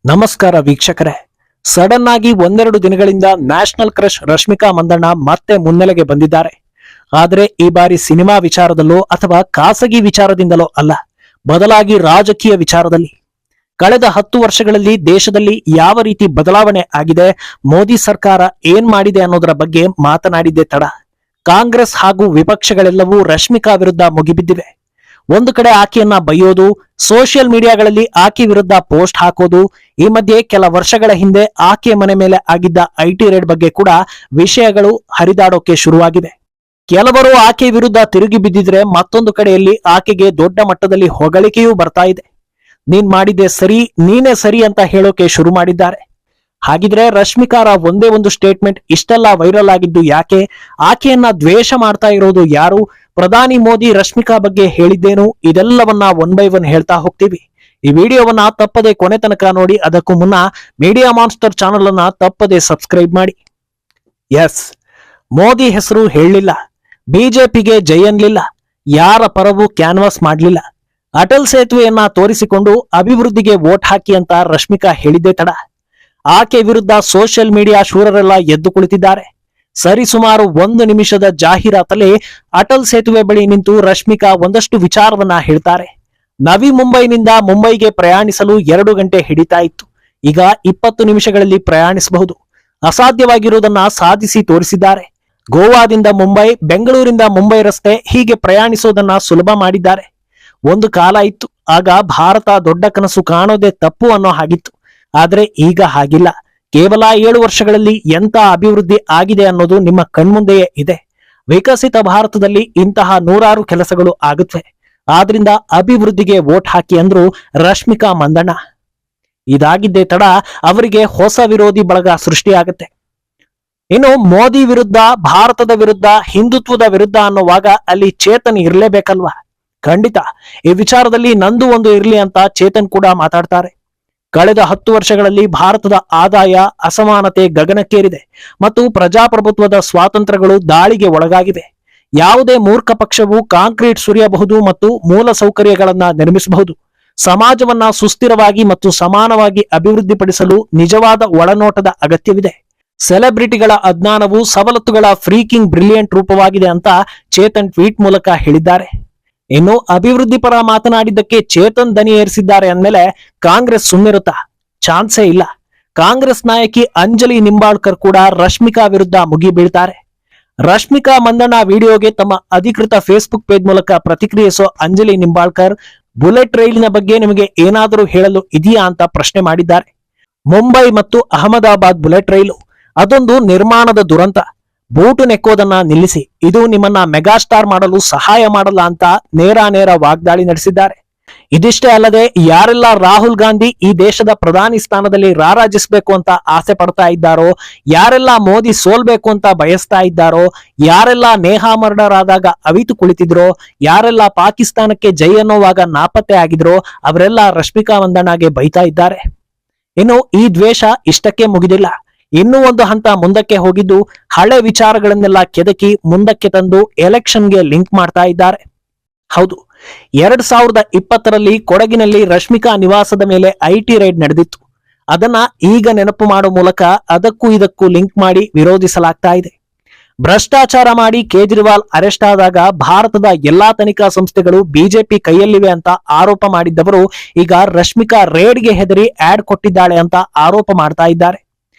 ನಮಸ್ಕಾರ ವೀಕ್ಷಕರೇ. ಸಡನ್ ಆಗಿ ಒಂದೆರಡು ದಿನಗಳಿಂದ ನ್ಯಾಷನಲ್ ಕ್ರಶ್ ರಶ್ಮಿಕಾ ಮಂದಣ್ಣ ಮತ್ತೆ ಮುನ್ನೆಲೆಗೆ ಬಂದಿದ್ದಾರೆ. ಆದರೆ ಈ ಬಾರಿ ಸಿನಿಮಾ ವಿಚಾರದಲ್ಲೋ ಅಥವಾ ಖಾಸಗಿ ವಿಚಾರದಿಂದಲೋ ಅಲ್ಲ, ಬದಲಾಗಿ ರಾಜಕೀಯ ವಿಚಾರದಲ್ಲಿ. ಕಳೆದ 10 ವರ್ಷಗಳಲ್ಲಿ ದೇಶದಲ್ಲಿ ಯಾವ ರೀತಿ ಬದಲಾವಣೆ ಆಗಿದೆ, ಮೋದಿ ಸರ್ಕಾರ ಏನ್ ಮಾಡಿದೆ ಅನ್ನೋದರ ಬಗ್ಗೆ ಮಾತನಾಡಿದ್ದೇ ತಡ. ಕಾಂಗ್ರೆಸ್ ಹಾಗೂ ವಿಪಕ್ಷಗಳೆಲ್ಲವೂ ರಶ್ಮಿಕಾ ವಿರುದ್ಧ ಮುಗಿಬಿದ್ದಿವೆ. ಒಂದು ಕಡೆ ಆಕೆಯನ್ನ ಬೈಯೋದು, ಸೋಷಿಯಲ್ ಮೀಡಿಯಾಗಳಲ್ಲಿ ಆಕೆ ವಿರುದ್ಧ ಪೋಸ್ಟ್ ಹಾಕೋದು. ಈ ಮಧ್ಯೆ ಕೆಲ ವರ್ಷಗಳ ಹಿಂದೆ ಆಕೆಯ ಮನೆ ಮೇಲೆ ಆಗಿದ್ದ ಐಟಿ ರೇಡ್ ಬಗ್ಗೆ ಕೂಡ ವಿಷಯಗಳು ಹರಿದಾಡೋಕೆ ಶುರುವಾಗಿವೆ. ಕೆಲವರು ಆಕೆ ವಿರುದ್ಧ ತಿರುಗಿ ಬಿದ್ದಿದ್ರೆ, ಮತ್ತೊಂದು ಕಡೆಯಲ್ಲಿ ಆಕೆಗೆ ದೊಡ್ಡ ಮಟ್ಟದಲ್ಲಿ ಹೊಗಳಿಕೆಯೂ ಬರ್ತಾ ಇದೆ. ನೀನ್ ಮಾಡಿದ್ದೆ ಸರಿ, ನೀನೇ ಸರಿ ಅಂತ ಹೇಳೋಕೆ ಶುರು ಮಾಡಿದ್ದಾರೆ. ಹಾಗಿದ್ರೆ ರಶ್ಮಿಕಾರ ಒಂದೇ ಒಂದು ಸ್ಟೇಟ್ಮೆಂಟ್ ಇಷ್ಟೆಲ್ಲ ವೈರಲ್ ಆಗಿದ್ದು ಯಾಕೆ? ಆಕೆಯನ್ನ ದ್ವೇಷ ಮಾಡ್ತಾ ಇರೋದು ಯಾರು? ಪ್ರಧಾನಿ ಮೋದಿ ರಶ್ಮಿಕಾ ಬಗ್ಗೆ ಹೇಳಿದ್ದೇನು? ಇದೆಲ್ಲವನ್ನ ಒನ್ ಬೈ ಒನ್ ಹೇಳ್ತಾ ಹೋಗ್ತೀವಿ. ಈ ವಿಡಿಯೋವನ್ನ ತಪ್ಪದೆ ಕೊನೆ ತನಕ ನೋಡಿ. ಅದಕ್ಕೂ ಮುನ್ನ ಮೀಡಿಯಾ ಮಾನ್ಸ್ಟರ್ ಚಾನೆಲ್ ಅನ್ನ ತಪ್ಪದೆ ಸಬ್ಸ್ಕ್ರೈಬ್ ಮಾಡಿ. ಎಸ್, ಮೋದಿ ಹೆಸರು ಹೇಳಲಿಲ್ಲ, ಬಿಜೆಪಿಗೆ ಜೈ ಅನ್ಲಿಲ್ಲ, ಯಾರ ಪರವೂ ಕ್ಯಾನ್ವಾಸ್ ಮಾಡಲಿಲ್ಲ. ಅಟಲ್ ಸೇತುವೆಯನ್ನ ತೋರಿಸಿಕೊಂಡು ಅಭಿವೃದ್ಧಿಗೆ ವೋಟ್ ಹಾಕಿ ಅಂತ ರಶ್ಮಿಕಾ ಹೇಳಿದ್ದೇ ತಡ. ಆಕೆ ವಿರುದ್ಧ ಸೋಷಿಯಲ್ ಮೀಡಿಯಾ ಶೂರರೆಲ್ಲ ಎದ್ದು ಕುಳಿತಿದ್ದಾರೆ. ಸರಿಸುಮಾರು 1 ನಿಮಿಷದ ಜಾಹೀರಾತಲ್ಲಿ ಅಟಲ್ ಸೇತುವೆ ಬಳಿ ನಿಂತು ರಶ್ಮಿಕಾ ಒಂದಷ್ಟು ವಿಚಾರವನ್ನ ಹೇಳ್ತಾರೆ. ನವಿ ಮುಂಬೈನಿಂದ ಮುಂಬೈಗೆ ಪ್ರಯಾಣಿಸಲು 2 ಗಂಟೆ ಹಿಡಿತಾ ಇತ್ತು. ಈಗ 20 ನಿಮಿಷಗಳಲ್ಲಿ ಪ್ರಯಾಣಿಸಬಹುದು. ಅಸಾಧ್ಯವಾಗಿರುವುದನ್ನ ಸಾಧಿಸಿ ತೋರಿಸಿದ್ದಾರೆ. ಗೋವಾದಿಂದ ಮುಂಬೈ, ಬೆಂಗಳೂರಿಂದ ಮುಂಬೈ ರಸ್ತೆ ಹೀಗೆ ಪ್ರಯಾಣಿಸೋದನ್ನ ಸುಲಭ ಮಾಡಿದ್ದಾರೆ. ಒಂದು ಕಾಲ ಇತ್ತು, ಆಗ ಭಾರತ ದೊಡ್ಡ ಕನಸು ಕಾಣೋದೇ ತಪ್ಪು ಅನ್ನೋ ಹಾಗಿತ್ತು. ಆದ್ರೆ ಈಗ ಹಾಗಿಲ್ಲ. ಕೇವಲ 7 ವರ್ಷಗಳಲ್ಲಿ ಎಂತ ಅಭಿವೃದ್ಧಿ ಆಗಿದೆ ಅನ್ನೋದು ನಿಮ್ಮ ಕಣ್ಮುಂದೆಯೇ ಇದೆ. ವಿಕಸಿತ ಭಾರತದಲ್ಲಿ ಇಂತಹ 100 ಕೆಲಸಗಳು ಆಗುತ್ತವೆ. ಆದ್ರಿಂದ ಅಭಿವೃದ್ಧಿಗೆ ವೋಟ್ ಹಾಕಿ ಅಂದ್ರು ರಶ್ಮಿಕಾ ಮಂದಣ್ಣ. ಇದಾಗಿದ್ದೇ ತಡ ಅವರಿಗೆ ಹೊಸ ವಿರೋಧಿ ಬಳಗ ಸೃಷ್ಟಿಯಾಗುತ್ತೆ. ಇನ್ನು ಮೋದಿ ವಿರುದ್ಧ, ಭಾರತದ ವಿರುದ್ಧ, ಹಿಂದುತ್ವದ ವಿರುದ್ಧ ಅನ್ನುವಾಗ ಅಲ್ಲಿ ಚೇತನ್ ಇರ್ಲೇಬೇಕಲ್ವಾ? ಖಂಡಿತ ಈ ವಿಚಾರದಲ್ಲಿ ನಂದು ಒಂದು ಇರ್ಲಿ ಅಂತ ಚೇತನ್ ಕೂಡ ಮಾತಾಡ್ತಾರೆ. ಕಳೆದ 10 ವರ್ಷಗಳಲ್ಲಿ ಭಾರತದ ಆದಾಯ, ಅಸಮಾನತೆ ಗಗನಕ್ಕೇರಿದೆ ಮತ್ತು ಪ್ರಜಾಪ್ರಭುತ್ವದ ಸ್ವಾತಂತ್ರ್ಯಗಳು ದಾಳಿಗೆ ಒಳಗಾಗಿವೆ. ಯಾವುದೇ ಮೂರ್ಖ ಪಕ್ಷವು ಕಾಂಕ್ರೀಟ್ ಸುರಿಯಬಹುದು ಮತ್ತು ಮೂಲ ಸೌಕರ್ಯಗಳನ್ನ ನಿರ್ಮಿಸಬಹುದು. ಸಮಾಜವನ್ನ ಸುಸ್ಥಿರವಾಗಿ ಮತ್ತು ಸಮಾನವಾಗಿ ಅಭಿವೃದ್ಧಿಪಡಿಸಲು ನಿಜವಾದ ಒಳನೋಟದ ಅಗತ್ಯವಿದೆ. ಸೆಲೆಬ್ರಿಟಿಗಳ ಅಜ್ಞಾನವು ಸವಲತ್ತುಗಳ ಫ್ರೀಕಿಂಗ್ ಬ್ರಿಲಿಯಂಟ್ ರೂಪವಾಗಿದೆ ಅಂತ ಚೇತನ್ ಟ್ವೀಟ್ ಮೂಲಕ ಹೇಳಿದ್ದಾರೆ. ಇನ್ನು ಅಭಿವೃದ್ಧಿ ಪರ ಮಾತನಾಡಿದ್ದಕ್ಕೆ ಚೇತನ್ ದನಿ ಏರಿಸಿದ್ದಾರೆ ಅಂದ್ಮೇಲೆ ಕಾಂಗ್ರೆಸ್ ಸುಮ್ಮಿರುತ್ತಾ? ಚಾನ್ಸೇ ಇಲ್ಲ. ಕಾಂಗ್ರೆಸ್ ನಾಯಕಿ ಅಂಜಲಿ ನಿಂಬಾಳ್ಕರ್ ಕೂಡ ರಶ್ಮಿಕಾ ವಿರುದ್ಧ ಮುಗಿ ಬೀಳ್ತಾರೆ. ರಶ್ಮಿಕಾ ಮಂದಣ್ಣ ವಿಡಿಯೋಗೆ ತಮ್ಮ ಅಧಿಕೃತ ಫೇಸ್ಬುಕ್ ಪೇಜ್ ಮೂಲಕ ಪ್ರತಿಕ್ರಿಯಿಸೋ ಅಂಜಲಿ ನಿಂಬಾಳ್ಕರ್, ಬುಲೆಟ್ ರೈಲಿನ ಬಗ್ಗೆ ನಿಮಗೆ ಏನಾದರೂ ಹೇಳಲು ಇದೆಯಾ ಅಂತ ಪ್ರಶ್ನೆ ಮಾಡಿದ್ದಾರೆ. ಮುಂಬೈ ಮತ್ತು ಅಹಮದಾಬಾದ್ ಬುಲೆಟ್ ರೈಲು ಅದೊಂದು ನಿರ್ಮಾಣದ ದುರಂತ. ಬೂಟು ನೆಕ್ಕೋದನ್ನ ನಿಲ್ಲಿಸಿ, ಇದು ನಿಮ್ಮನ್ನ ಮೆಗಾಸ್ಟಾರ್ ಮಾಡಲು ಸಹಾಯ ಮಾಡಲ್ಲ ಅಂತ ನೇರ ವಾಗ್ದಾಳಿ ನಡೆಸಿದ್ದಾರೆ. ಇದಿಷ್ಟೇ ಅಲ್ಲದೆ, ಯಾರೆಲ್ಲ ರಾಹುಲ್ ಗಾಂಧಿ ಈ ದೇಶದ ಪ್ರಧಾನಿ ಸ್ಥಾನದಲ್ಲಿ ರಾರಾಜಿಸಬೇಕು ಅಂತ ಆಸೆ ಪಡ್ತಾ ಇದ್ದಾರೋ, ಯಾರೆಲ್ಲ ಮೋದಿ ಸೋಲ್ಬೇಕು ಅಂತ ಬಯಸ್ತಾ ಇದ್ದಾರೋ, ಯಾರೆಲ್ಲ ನೇಹಾ ಮರ್ಡರ್ ಆದಾಗ ಅವಿತು ಕುಳಿತಿದ್ರೋ, ಯಾರೆಲ್ಲ ಪಾಕಿಸ್ತಾನಕ್ಕೆ ಜೈ ಅನ್ನೋವಾಗ ನಾಪತ್ತೆ ಆಗಿದ್ರೋ, ಅವರೆಲ್ಲ ರಶ್ಮಿಕಾ ಮಂದಣ್ಣಗೆ ಬೈತಾ ಇದ್ದಾರೆ. ಇನ್ನು ಈ ದ್ವೇಷ ಇಷ್ಟಕ್ಕೆ ಮುಗಿದಿಲ್ಲ. ಇನ್ನೂ ಒಂದು ಹಂತ ಮುಂದಕ್ಕೆ ಹೋಗಿದ್ದು, ಹಳೆ ವಿಚಾರಗಳನ್ನೆಲ್ಲ ಕೆದಕಿ ಮುಂದಕ್ಕೆ ತಂದು ಎಲೆಕ್ಷನ್ಗೆ ಲಿಂಕ್ ಮಾಡ್ತಾ ಇದ್ದಾರೆ. ಹೌದು, 2020ರಲ್ಲಿ ಕೊಡಗಿನಲ್ಲಿ ರಶ್ಮಿಕಾ ನಿವಾಸದ ಮೇಲೆ ಐಟಿ ರೈಡ್ ನಡೆದಿತ್ತು. ಅದನ್ನ ಈಗ ನೆನಪು ಮಾಡೋ ಮೂಲಕ ಅದಕ್ಕೂ ಇದಕ್ಕೂ ಲಿಂಕ್ ಮಾಡಿ ವಿರೋಧಿಸಲಾಗ್ತಾ ಇದೆ. ಭ್ರಷ್ಟಾಚಾರ ಮಾಡಿ ಕೇಜ್ರಿವಾಲ್ ಅರೆಸ್ಟ್ ಆದಾಗ ಭಾರತದ ಎಲ್ಲಾ ತನಿಖಾ ಸಂಸ್ಥೆಗಳು ಬಿಜೆಪಿ ಕೈಯಲ್ಲಿವೆ ಅಂತ ಆರೋಪ ಮಾಡಿದ್ದವರು ಈಗ ರಶ್ಮಿಕಾ ರೇಡ್ಗೆ ಹೆದರಿ ಆಡ್ ಕೊಟ್ಟಿದ್ದಾಳೆ ಅಂತ ಆರೋಪ ಮಾಡ್ತಾ ಇದ್ದಾರೆ.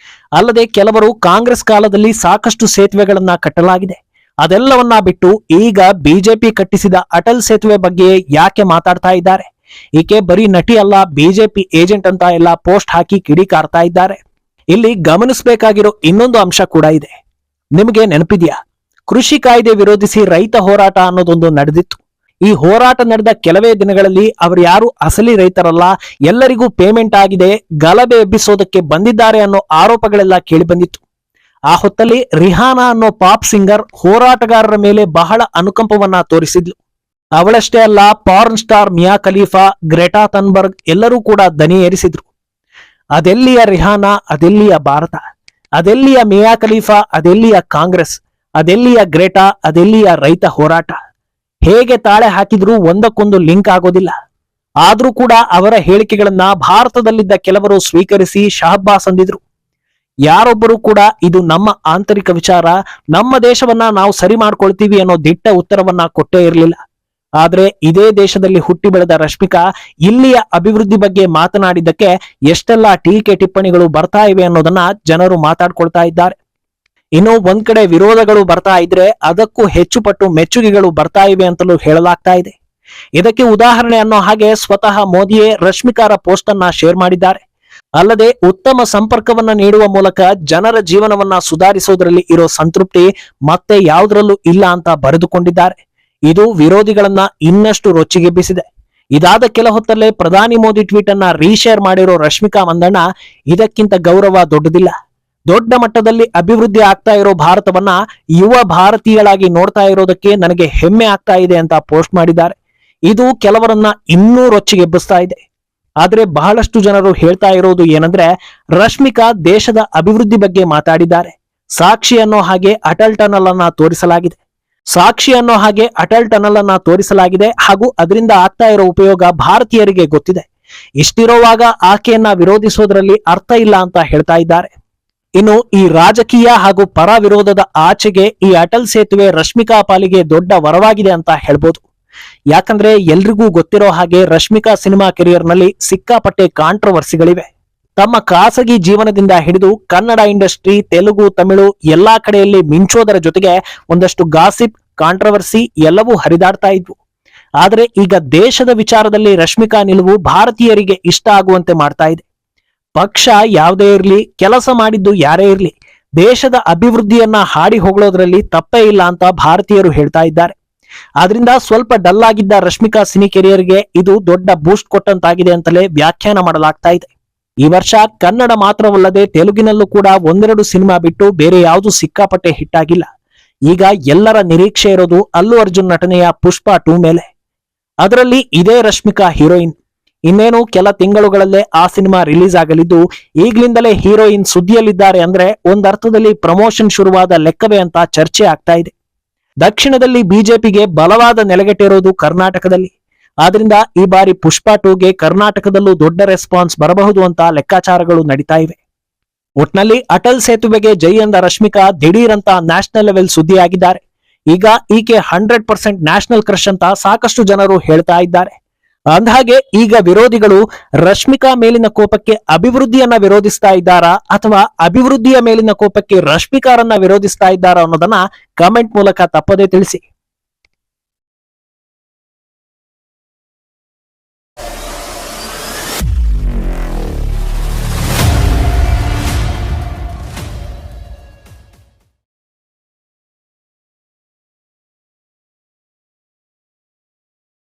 ಅಲ್ಲದೆ ಕೆಲವರು ಕಾಂಗ್ರೆಸ್ ಕಾಲದಲ್ಲಿ ಸಾಕಷ್ಟು ಸೇತುವೆಗಳನ್ನ ಕಟ್ಟಲಾಗಿದೆ, ಅದೆಲ್ಲವನ್ನ ಬಿಟ್ಟು ಈಗ ಬಿಜೆಪಿ ಕಟ್ಟಿಸಿದ ಅಟಲ್ ಸೇತುವೆ ಬಗ್ಗೆ ಯಾಕೆ ಮಾತಾಡ್ತಾ ಇದ್ದಾರೆ? ಈಕೆ ಬರೀ ನಟಿ ಅಲ್ಲ, ಬಿಜೆಪಿ ಏಜೆಂಟ್ ಅಂತ ಎಲ್ಲ ಪೋಸ್ಟ್ ಹಾಕಿ ಕಿಡಿಕಾರ್ತಾ ಇದ್ದಾರೆ. ಇಲ್ಲಿ ಗಮನಿಸಬೇಕಾಗಿರೋ ಇನ್ನೊಂದು ಅಂಶ ಕೂಡ ಇದೆ. ನಿಮಗೆ ನೆನಪಿದ್ಯಾ? ಕೃಷಿ ಕಾಯ್ದೆ ವಿರೋಧಿಸಿ ರೈತ ಹೋರಾಟ ಅನ್ನೋದೊಂದು ನಡೆದಿತ್ತು. ಈ ಹೋರಾಟ ನಡೆದ ಕೆಲವೇ ದಿನಗಳಲ್ಲಿ ಅವರು ಯಾರು ಅಸಲಿ ರೈತರಲ್ಲ, ಎಲ್ಲರಿಗೂ ಪೇಮೆಂಟ್ ಆಗಿದೆ, ಗಲಭೆ ಎಬ್ಬಿಸೋದಕ್ಕೆ ಬಂದಿದ್ದಾರೆ ಅನ್ನೋ ಆರೋಪಗಳೆಲ್ಲ ಕೇಳಿ ಬಂದಿತ್ತು. ಆ ಹೊತ್ತಲ್ಲಿ ರಿಹಾನಾ ಅನ್ನೋ ಪಾಪ್ ಸಿಂಗರ್ ಹೋರಾಟಗಾರರ ಮೇಲೆ ಬಹಳ ಅನುಕಂಪವನ್ನ ತೋರಿಸಿದ್ಲು. ಅವಳಷ್ಟೇ ಅಲ್ಲ, porn star Mia Khalifa, Greta Thunberg ಎಲ್ಲರೂ ಕೂಡ ದನಿ ಏರಿಸಿದ್ರು. ಅದೆಲ್ಲಿಯ ರಿಹಾನಾ, ಅದೆಲ್ಲಿಯ ಭಾರತ? ಅದೆಲ್ಲಿಯ ಮಿಯಾ ಖಲೀಫಾ, ಅದೆಲ್ಲಿಯ ಕಾಂಗ್ರೆಸ್? ಅದೆಲ್ಲಿಯ ಗ್ರೆಟಾ, ಅದೆಲ್ಲಿಯ ರೈತ ಹೋರಾಟ? ಹೇಗೆ ತಾಳೆ ಹಾಕಿದ್ರೂ ಒಂದಕ್ಕೊಂದು ಲಿಂಕ್ ಆಗೋದಿಲ್ಲ. ಆದ್ರೂ ಕೂಡ ಅವರ ಹೇಳಿಕೆಗಳನ್ನ ಭಾರತದಲ್ಲಿದ್ದ ಕೆಲವರು ಸ್ವೀಕರಿಸಿ ಶಹಬ್ಬಾಸ್ ಅಂದಿದ್ರು. ಯಾರೊಬ್ಬರು ಕೂಡ ಇದು ನಮ್ಮ ಆಂತರಿಕ ವಿಚಾರ, ನಮ್ಮ ದೇಶವನ್ನ ನಾವು ಸರಿ ಮಾಡ್ಕೊಳ್ತೀವಿ ಅನ್ನೋ ದಿಟ್ಟ ಉತ್ತರವನ್ನ ಕೊಟ್ಟೇ ಇರಲಿಲ್ಲ. ಆದ್ರೆ ಇದೇ ದೇಶದಲ್ಲಿ ಹುಟ್ಟಿ ಬೆಳೆದ ರಶ್ಮಿಕಾ ಇಲ್ಲಿಯ ಅಭಿವೃದ್ಧಿ ಬಗ್ಗೆ ಮಾತನಾಡಿದ್ದಕ್ಕೆ ಎಷ್ಟೆಲ್ಲ ಟೀಕೆ ಟಿಪ್ಪಣಿಗಳು ಬರ್ತಾ ಇವೆ ಅನ್ನೋದನ್ನ ಜನರು ಮಾತಾಡ್ಕೊಳ್ತಾ ಇದ್ದಾರೆ. ಇನ್ನು ಒಂದ್ ಕಡೆ ವಿರೋಧಗಳು ಬರ್ತಾ ಇದ್ರೆ ಅದಕ್ಕೂ ಹೆಚ್ಚು ಪಟ್ಟು ಮೆಚ್ಚುಗೆಗಳು ಬರ್ತಾ ಇವೆ ಅಂತಲೂ ಹೇಳಲಾಗ್ತಾ ಇದೆ. ಇದಕ್ಕೆ ಉದಾಹರಣೆ ಅನ್ನೋ ಹಾಗೆ ಸ್ವತಃ ಮೋದಿಯೇ ರಶ್ಮಿಕಾರ ಪೋಸ್ಟ್ ಅನ್ನ ಶೇರ್ ಮಾಡಿದ್ದಾರೆ. ಅಲ್ಲದೆ ಉತ್ತಮ ಸಂಪರ್ಕವನ್ನ ನೀಡುವ ಮೂಲಕ ಜನರ ಜೀವನವನ್ನ ಸುಧಾರಿಸೋದ್ರಲ್ಲಿ ಇರೋ ಸಂತೃಪ್ತಿ ಮತ್ತೆ ಯಾವುದರಲ್ಲೂ ಇಲ್ಲ ಅಂತ ಬರೆದುಕೊಂಡಿದ್ದಾರೆ. ಇದು ವಿರೋಧಿಗಳನ್ನ ಇನ್ನಷ್ಟು ರೊಚ್ಚಿಗೆಬ್ಬಿಸಿದೆ. ಇದಾದ ಕೆಲ ಹೊತ್ತಲ್ಲೇ ಪ್ರಧಾನಿ ಮೋದಿ ಟ್ವೀಟ್ ಅನ್ನ ರೀಶೇರ್ ಮಾಡಿರೋ ರಶ್ಮಿಕಾ ಮಂದಣ್ಣ, ಇದಕ್ಕಿಂತ ಗೌರವ ದೊಡ್ಡದಿಲ್ಲ. ದೊಡ್ಡ ಮಟ್ಟದಲ್ಲಿ ಅಭಿವೃದ್ಧಿ ಆಗ್ತಾ ಇರೋ ಭಾರತವನ್ನ ಯುವ ಭಾರತೀಯಳಾಗಿ ನೋಡ್ತಾ ಇರೋದಕ್ಕೆ ನನಗೆ ಹೆಮ್ಮೆ ಆಗ್ತಾ ಇದೆ ಅಂತ ಪೋಸ್ಟ್ ಮಾಡಿದ್ದಾರೆ. ಇದು ಕೆಲವರನ್ನ ಇನ್ನೂ ರೊಚ್ಚಿಗೆಬ್ಬಿಸ್ತಾ ಇದೆ. ಆದ್ರೆ ಬಹಳಷ್ಟು ಜನರು ಹೇಳ್ತಾ ಇರೋದು ಏನಂದ್ರೆ, ರಶ್ಮಿಕಾ ದೇಶದ ಅಭಿವೃದ್ಧಿ ಬಗ್ಗೆ ಮಾತಾಡಿದ್ದಾರೆ. ಸಾಕ್ಷಿ ಅನ್ನೋ ಹಾಗೆ ಅಟಲ್ ಟನಲ್ ಅನ್ನ ತೋರಿಸಲಾಗಿದೆ. ಹಾಗೂ ಅದರಿಂದ ಆಗ್ತಾ ಇರೋ ಉಪಯೋಗ ಭಾರತೀಯರಿಗೆ ಗೊತ್ತಿದೆ. ಇಷ್ಟಿರೋವಾಗ ಆಕೆಯನ್ನ ವಿರೋಧಿಸೋದ್ರಲ್ಲಿ ಅರ್ಥ ಇಲ್ಲ ಅಂತ ಹೇಳ್ತಾ ಇದ್ದಾರೆ. ಇನ್ನು ಈ ರಾಜಕೀಯ ಹಾಗೂ ಪರ ವಿರೋಧದ ಆಚೆಗೆ ಈ ಅಟಲ್ ಸೇತುವೆ ರಶ್ಮಿಕಾ ಪಾಲಿಗೆ ದೊಡ್ಡ ವರವಾಗಿದೆ ಅಂತ ಹೇಳ್ಬೋದು. ಯಾಕಂದ್ರೆ ಎಲ್ರಿಗೂ ಗೊತ್ತಿರೋ ಹಾಗೆ ರಶ್ಮಿಕಾ ಸಿನಿಮಾ ಕೆರಿಯರ್ ನಲ್ಲಿ ಸಿಕ್ಕಾಪಟ್ಟೆ ಕಾಂಟ್ರವರ್ಸಿಗಳಿವೆ. ತಮ್ಮ ಖಾಸಗಿ ಜೀವನದಿಂದ ಹಿಡಿದು ಕನ್ನಡ ಇಂಡಸ್ಟ್ರಿ, ತೆಲುಗು, ತಮಿಳು ಎಲ್ಲಾ ಕಡೆಯಲ್ಲಿ ಮಿಂಚೋದರ ಜೊತೆಗೆ ಒಂದಷ್ಟು ಗಾಸಿಪ್, ಕಾಂಟ್ರವರ್ಸಿ ಎಲ್ಲವೂ ಹರಿದಾಡ್ತಾ ಇದ್ವು. ಆದ್ರೆ ಈಗ ದೇಶದ ವಿಚಾರದಲ್ಲಿ ರಶ್ಮಿಕಾ ನಿಲುವು ಭಾರತೀಯರಿಗೆ ಇಷ್ಟ ಆಗುವಂತೆ ಮಾಡ್ತಾ ಇದೆ. ಪಕ್ಷ ಯಾವುದೇ ಇರ್ಲಿ, ಕೆಲಸ ಮಾಡಿದ್ದು ಯಾರೇ ಇರ್ಲಿ, ದೇಶದ ಅಭಿವೃದ್ಧಿಯನ್ನ ಹಾಡಿ ಹೊಗಳೋದ್ರಲ್ಲಿ ತಪ್ಪೇ ಇಲ್ಲ ಅಂತ ಭಾರತೀಯರು ಹೇಳ್ತಾ ಇದ್ದಾರೆ. ಆದ್ರಿಂದ ಸ್ವಲ್ಪ ಡಲ್ ಆಗಿದ್ದ ರಶ್ಮಿಕಾ ಸಿನಿ ಕೆರಿಯರ್ಗೆ ಇದು ದೊಡ್ಡ ಬೂಸ್ಟ್ ಕೊಟ್ಟಂತಾಗಿದೆ ಅಂತಲೇ ವ್ಯಾಖ್ಯಾನ ಮಾಡಲಾಗ್ತಾ ಇದೆ. ಈ ವರ್ಷ ಕನ್ನಡ ಮಾತ್ರವಲ್ಲದೆ ತೆಲುಗಿನಲ್ಲೂ ಕೂಡ ಒಂದೆರಡು ಸಿನಿಮಾ ಬಿಟ್ಟು ಬೇರೆ ಯಾವುದು ಸಿಕ್ಕಾಪಟ್ಟೆ ಹಿಟ್ ಆಗಿಲ್ಲ. ಈಗ ಎಲ್ಲರ ನಿರೀಕ್ಷೆ ಇರೋದು ಅಲ್ಲು ಅರ್ಜುನ್ ನಟನೆಯ ಪುಷ್ಪ 2 ಮೇಲೆ. ಅದರಲ್ಲಿ ಇದೇ ರಶ್ಮಿಕಾ ಹೀರೋಯಿನ್. ಇನ್ನೇನು ಕೆಲ ತಿಂಗಳುಗಳಲ್ಲೇ ಆ ಸಿನಿಮಾ ರಿಲೀಸ್ ಆಗಲಿದ್ದು, ಈಗ್ಲಿಂದಲೇ ಹೀರೋಯಿನ್ ಸುದ್ದಿಯಲ್ಲಿದ್ದಾರೆ ಅಂದ್ರೆ ಒಂದರ್ಥದಲ್ಲಿ ಪ್ರಮೋಷನ್ ಶುರುವಾದ ಲೆಕ್ಕವೇ ಅಂತ ಚರ್ಚೆ ಆಗ್ತಾ ಇದೆ. ದಕ್ಷಿಣದಲ್ಲಿ ಬಿಜೆಪಿಗೆ ಬಲವಾದ ನೆಲೆಗಟ್ಟಿರೋದು ಕರ್ನಾಟಕದಲ್ಲಿ. ಆದ್ರಿಂದ ಈ ಬಾರಿ ಪುಷ್ಪ 2ಗೆ ಕರ್ನಾಟಕದಲ್ಲೂ ದೊಡ್ಡ ರೆಸ್ಪಾನ್ಸ್ ಬರಬಹುದು ಅಂತ ಲೆಕ್ಕಾಚಾರಗಳು ನಡೀತಾ ಇವೆ. ಒಟ್ನಲ್ಲಿ ಅಟಲ್ ಸೇತುವೆಗೆ ಜೈ ಎಂದ ರಶ್ಮಿಕಾ ದಿಢೀರ್ ಅಂತ ನ್ಯಾಷನಲ್ ಲೆವೆಲ್ ಸುದ್ದಿಯಾಗಿದ್ದಾರೆ. ಈಗ ಈಕೆ 100% ನ್ಯಾಷನಲ್ ಕ್ರಶ್ ಅಂತ ಸಾಕಷ್ಟು ಜನರು ಹೇಳ್ತಾ ಇದ್ದಾರೆ. ಅಂದಹಾಗೆ ಈಗ ವಿರೋಧಿಗಳು ರಶ್ಮಿಕಾ ಮೇಲಿನ ಕೋಪಕ್ಕೆ ಅಭಿವೃದ್ಧಿಯನ್ನ ವಿರೋಧಿಸ್ತಾ ಇದ್ದಾರಾ ಅಥವಾ ಅಭಿವೃದ್ಧಿಯ ಮೇಲಿನ ಕೋಪಕ್ಕೆ ರಶ್ಮಿಕಾರನ್ನ ವಿರೋಧಿಸ್ತಾ ಇದ್ದಾರಾ ಅನ್ನೋದನ್ನ ಕಮೆಂಟ್ ಮೂಲಕ ತಪ್ಪದೇ ತಿಳಿಸಿ.